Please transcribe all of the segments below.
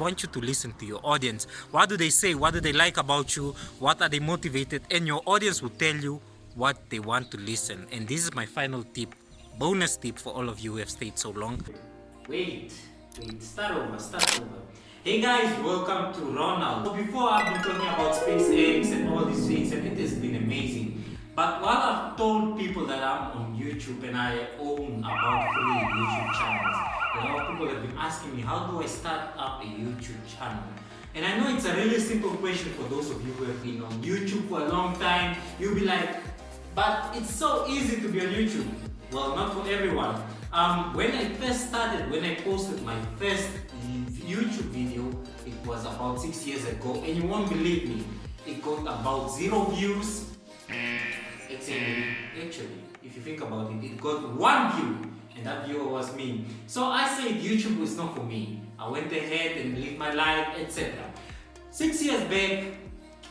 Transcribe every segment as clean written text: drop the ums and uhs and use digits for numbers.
I want you to listen to your audience. What do they say? What do they like about you? What are they motivated? And your audience will tell you what they want to listen. And this is my final tip, bonus tip for all of you who have stayed so long. Wait, start over. Hey guys, welcome to Ronald. So before I've been talking about SpaceX and all these things, and it has been amazing. But while I've told people that I'm on YouTube and I own about 3 YouTube channels, a lot of people have been asking me, how do I start up a YouTube channel? And I know it's a really simple question for those of you who have been on YouTube for a long time. You'll be like, but it's so easy to be on YouTube. Well, not for everyone. When I first started, when I posted my first YouTube video, it was about 6 years ago, and you won't believe me, it got about 0 views. Actually, if you think about it, it got 1 view, and that viewer was me. So I said YouTube was not for me. I went ahead and lived my life, etc. 6 years back,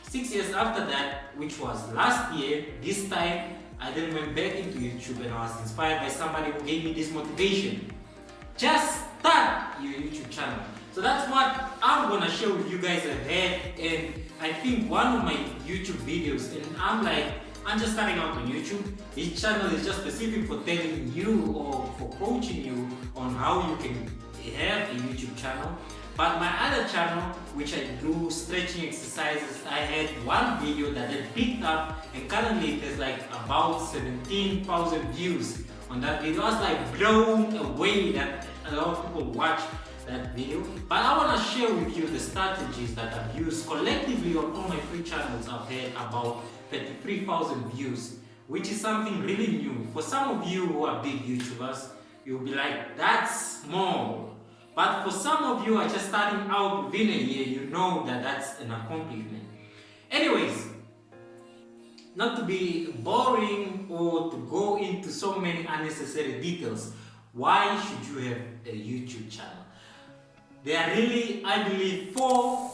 6 years after that, which was last year, this time, I then went back into YouTube and I was inspired by somebody who gave me this motivation. Just start your YouTube channel. So that's what I'm gonna share with you guys ahead. And I think one of my YouTube videos, and I'm just starting out on YouTube. This channel is just specific for telling you or for coaching you on how you can have a YouTube channel. But my other channel, which I do stretching exercises, I had one video that I picked up, and currently it has like about 17,000 views on that video. I was like blown away that a lot of people watch that video. But I want to share with you the strategies that I've used collectively on all my 3 channels. I've had about 33,000 views, which is something really new. For some of you who are big YouTubers, you'll be like, that's small. But for some of you who are just starting out within a year, you know that that's an accomplishment. Anyways, not to be boring or to go into so many unnecessary details, why should you have a YouTube channel? There are really, I believe, 4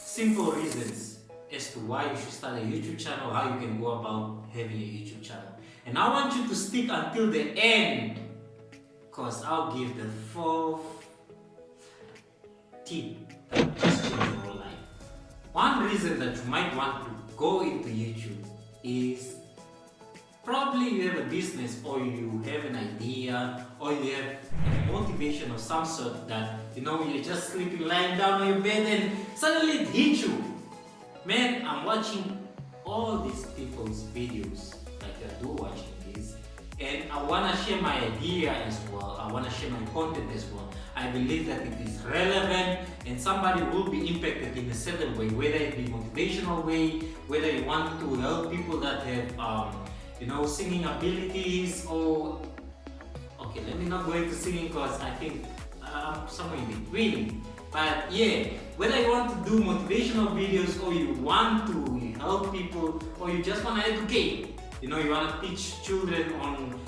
simple reasons as to why you should start a YouTube channel, how you can go about having a YouTube channel. And I want you to stick until the end, because I'll give the 4th tip that will change your whole life. One reason that you might want to go into YouTube is probably you have a business, or you have an idea, or you have a motivation of some sort that, you're just sleeping, lying down on your bed, and suddenly it hits you. Man, I'm watching all these people's videos, like I do watching this, and I want to share my idea as well. I want to share my content as well. I believe that it is relevant and somebody will be impacted in a certain way, whether it be motivational way, whether you want to help people that have singing abilities, or okay, let me not go into singing because I think I'm somewhere in between. But yeah, whether you want to do motivational videos, or you want to help people, or you just want to educate, you want to teach children on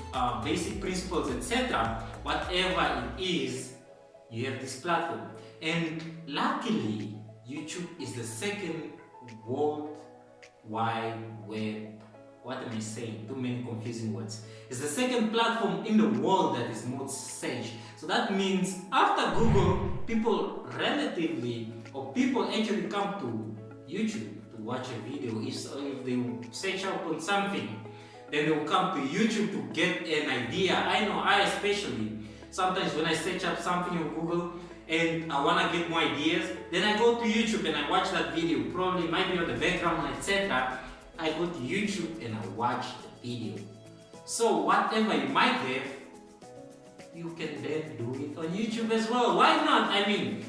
basic principles, etc. Whatever it is, you have this platform. And luckily, YouTube is the second world wide web. What am I saying? Too many confusing words. It's the second platform in the world that is most searched. So that means after Google, people actually come to YouTube to watch a video. If they search up on something, then they will come to YouTube to get an idea. I know, I especially, sometimes when I search up something on Google and I want to get more ideas, then I go to YouTube and I watch that video. Probably might be on the background, etc. I go to YouTube and I watch the video. So whatever you might have, you can then do it on YouTube as well. Why not? I mean,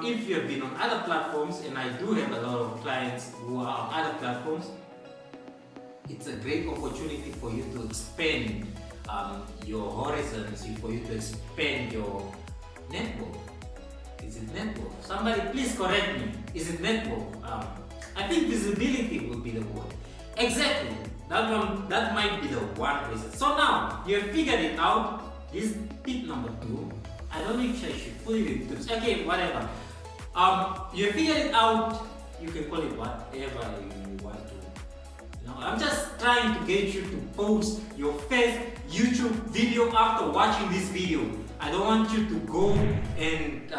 if you have been on other platforms, and I do have a lot of clients who are on other platforms, it's a great opportunity for you to expand your horizons, for you to expand your network. Is it network? Somebody please correct me. Is it network? I think visibility would be the word. Exactly. That might be the one reason. So now you have figured it out. This is tip number 2. I don't know if I should put it in tips. Okay, whatever. You have figured it out. You can call it whatever you want to. I'm just trying to get you to post your first YouTube video after watching this video. I don't want you to go and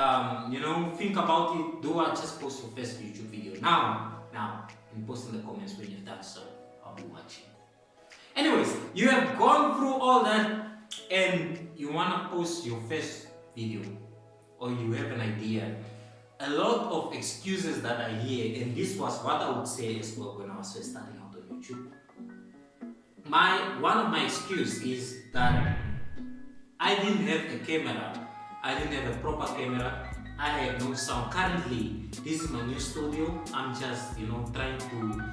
think about it. Do I just post your first YouTube video now, and post in the comments when you've done so. I'll be watching. Anyways, you have gone through all that and you want to post your first video, or you have an idea. A lot of excuses that I hear, and this was what I would say as well when I was first starting out on YouTube. One of my excuses is that I didn't have a camera. I didn't have a proper camera. I had no sound. Currently, this is my new studio. I'm just, trying to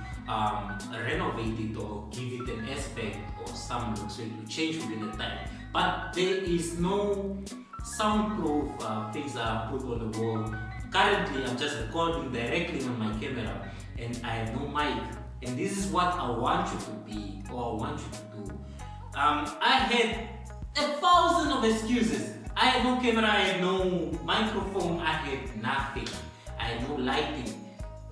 renovate it or give it an aspect or some look so it will change within the time. But there is no soundproof things that I put on the wall. Currently, I'm just recording directly on my camera and I have no mic. And this is what I want you to be, or I want you to do. I had 1,000 of excuses. I had no camera, I had no microphone, I had nothing. I had no lighting.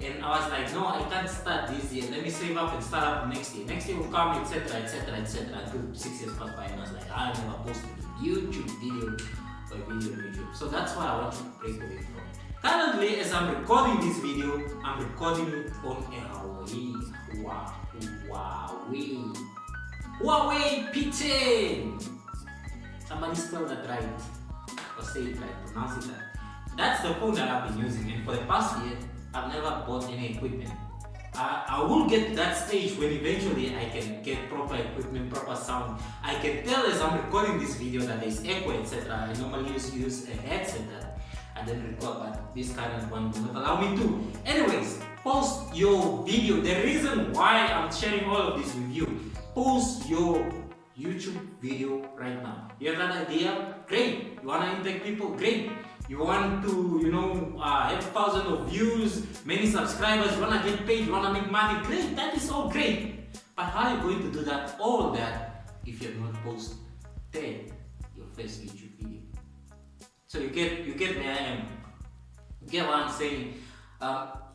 And I was like, no, I can't start this year. Let me save up and start up next year. Next year will come, etc., etc., etc. Until 6 years passed by and I was like, I never posted a YouTube video or a video on YouTube. So that's why I want you to break away from. Currently, as I'm recording this video, I'm recording it on a Huawei P10. Somebody spell that right, or say it right, pronounce it right. That's the phone that I've been using, and for the past year, I've never bought any equipment. I will get to that stage when eventually I can get proper equipment, proper sound. I can tell as I'm recording this video that there's echo, etc. I normally use a headset that I then record, but this current one will not allow me to. Anyways, post your video. The reason why I'm sharing all of this with you, post your YouTube video right now. You have that idea? Great. You want to impact people? Great. You want to, have 1,000 of views, many subscribers, you want to get paid, you want to make money? Great. That is all great. But how are you going to do that, all that, if you have not posted your first YouTube video? So you get where I am. You get what I'm saying?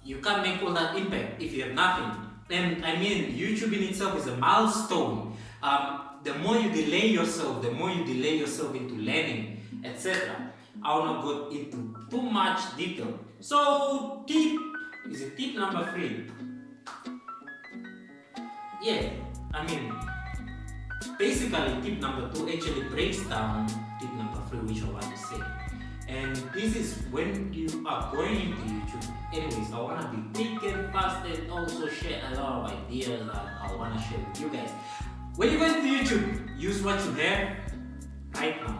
You can't make all that impact if you have nothing. And I mean, YouTube in itself is a milestone. The more you delay yourself into learning, etc. I will not go into too much detail. So tip number 3. Yeah, I mean, basically tip number 2 actually breaks down tip number 3, which I want to say. And this is when you are going into YouTube. Anyways, I want to be quick and fast and also share a lot of ideas that I want to share with you guys. When you go into YouTube, use what you have right now.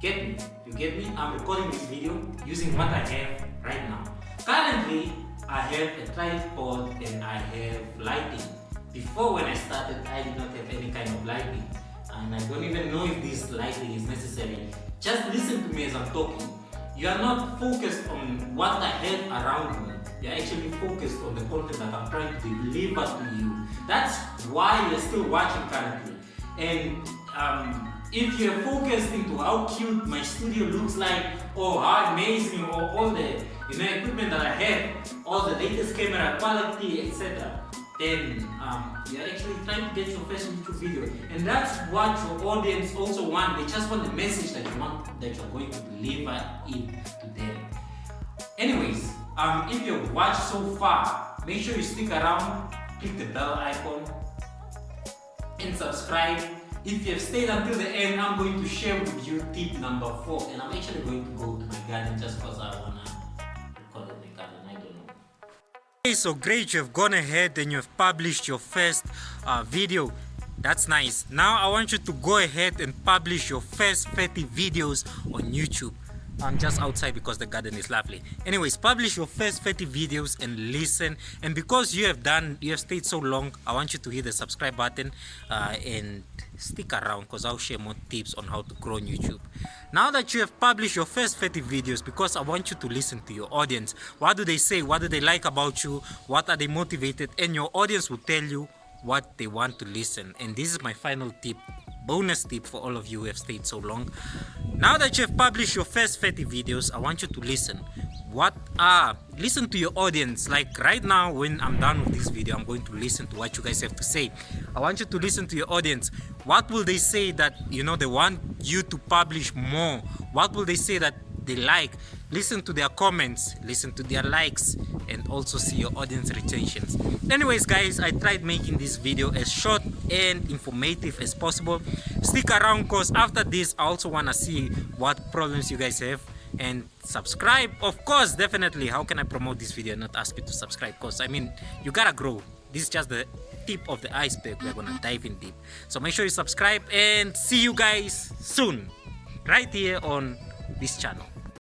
Get me? You get me? I'm recording this video using what I have right now. Currently, I have a tripod and I have lighting. Before, when I started, I did not have any kind of lighting. And I don't even know if this lighting is necessary. Just listen to me as I'm talking. You are not focused on what I have around me. You're actually focused on the content that I'm trying to deliver to you. That's why you're still watching currently. And if you're focused into how cute my studio looks like, or how amazing, or all the equipment that I have, all the latest camera quality, etc., then you're actually trying to get your first YouTube video. And that's what your audience also want. They just want the message that you're going to deliver it to them. Anyways, if you've watched so far, make sure you stick around, click the bell icon, and subscribe. If you have stayed until the end, I'm going to share with you tip number 4. And I'm actually going to go to my garden just because I want to record in the garden. I don't know. Okay, so great, you've gone ahead and you've published your first video. That's nice. Now I want you to go ahead and publish your first 30 videos on YouTube. I'm just outside because the garden is lovely. Anyways, publish your first 30 videos and listen. And because you have stayed so long, I want you to hit the subscribe button and stick around because I'll share more tips on how to grow on YouTube. Now that you have published your first 30 videos, because I want you to listen to your audience. What do they say? What do they like about you? What are they motivated? And your audience will tell you what they want to listen. And this is my final tip bonus tip for all of you who have stayed so long. Now that you have published your first 30 videos, I want you to listen. Listen to your audience. Like right now, when I'm done with this video, I'm going to listen to what you guys have to say. I want you to listen to your audience. What will they say that they want you to publish more? What will they say that they like? Listen to their comments, listen to their likes, and also see your audience retentions. Anyways guys, I tried making this video as short and informative as possible. Stick around, because after this I also want to see what problems you guys have. And subscribe, of course, definitely. How can I promote this video and not ask you to subscribe? Because I mean, you gotta grow. This is just the tip of the iceberg. We're gonna dive in deep. So make sure you subscribe, and see you guys soon right here on this channel.